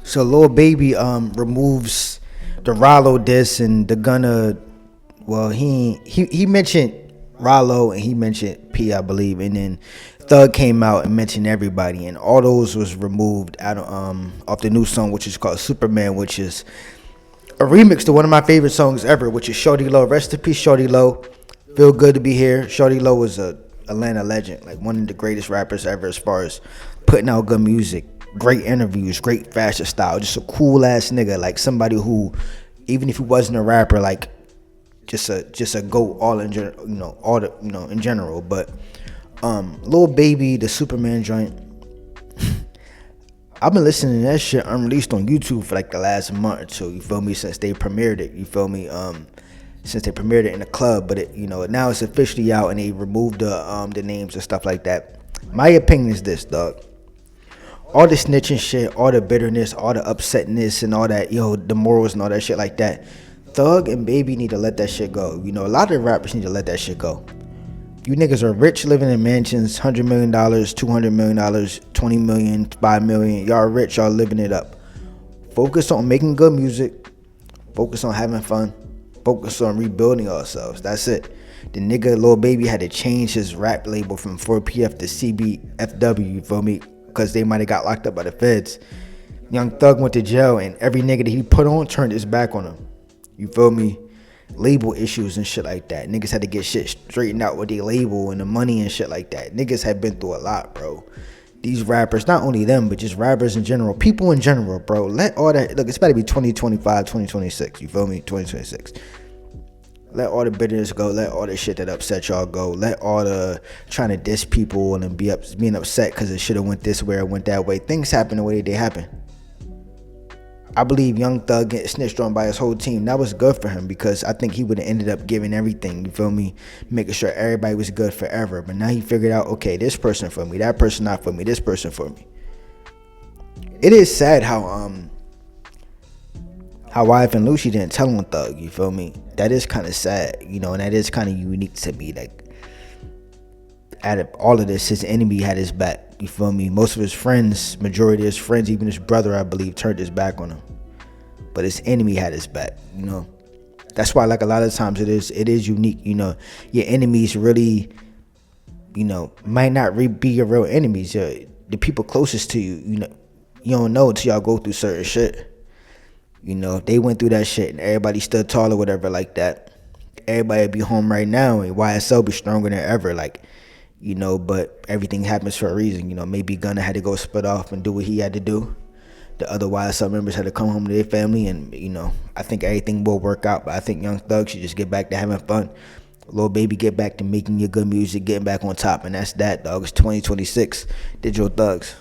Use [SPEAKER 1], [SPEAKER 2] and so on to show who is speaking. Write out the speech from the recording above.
[SPEAKER 1] So Lil Baby removes the Rollo diss and the Gunna. Well, he mentioned Rollo and he mentioned P, I believe, and then Thug came out and mentioned everybody, and all those was removed out of off the new song, which is called Superman, which is a remix to one of my favorite songs ever, which is Shorty Low. Rest in peace, Shorty Low. Feel good to be here. Shorty Low was a Atlanta legend, like one of the greatest rappers ever as far as putting out good music, great interviews, great fashion style, just a cool ass nigga, like somebody who, even if he wasn't a rapper, like just a go all in all the in general. But Lil Baby, the Superman joint, I've been listening to that shit unreleased on YouTube for like the last month or two. You feel me? Since they premiered it. You feel me? Since they premiered it in the club, but it, now it's officially out and they removed the names and stuff like that. My opinion is this, dog. All the snitching shit, all the bitterness, all the upsetness, and all that, the morals and all that shit like that. Thug and Baby need to let that shit go. A lot of rappers need to let that shit go. You niggas are rich, living in mansions, $100 million, $200 million, $20 million, $5 million. Y'all rich, y'all living it up. Focus on making good music. Focus on having fun. Focus on rebuilding ourselves. That's it. The nigga Lil Baby had to change his rap label from 4PF to CBFW, you feel me? Because they might have got locked up by the feds. Young Thug went to jail and every nigga that he put on turned his back on him. You feel me? Label issues and shit like that. Niggas had to get shit straightened out with their label and the money and shit like that. Niggas have been through a lot, bro. These rappers, not only them, but just rappers in general, people in general, bro. Let all that, look, it's about to be 2025, 2026, you feel me? 2026. Let all the bitterness go. Let all the shit that upset y'all go. Let all the trying to diss people and being upset because it should have went this way or went that way. Things happen the way they happen. I believe Young Thug getting snitched on by his whole team. That was good for him because I think he would have ended up giving everything, you feel me? Making sure everybody was good forever. But now he figured out, okay, this person for me, that person not for me, this person for me. It is sad how Wife and Lucy didn't tell on Thug, you feel me? That is kind of sad, and that is kind of unique to me. Like, out of all of this, his enemy had his back, you feel me? Most of his friends, majority of his friends, even his brother, I believe, turned his back on him. But his enemy had his back, That's why, like, a lot of times it is unique, Your enemies really, might not be your real enemies. The people closest to you, you don't know until y'all go through certain shit. They went through that shit and everybody stood tall or whatever like that. Everybody be home right now and YSL be stronger than ever, like, but everything happens for a reason. Maybe Gunna had to go split off and do what he had to do. The other YSL members had to come home to their family and, I think everything will work out. But I think Young Thug should just get back to having fun. Lil Baby, get back to making your good music, getting back on top. And that's that, dog. It's 2026. Digital Thugs.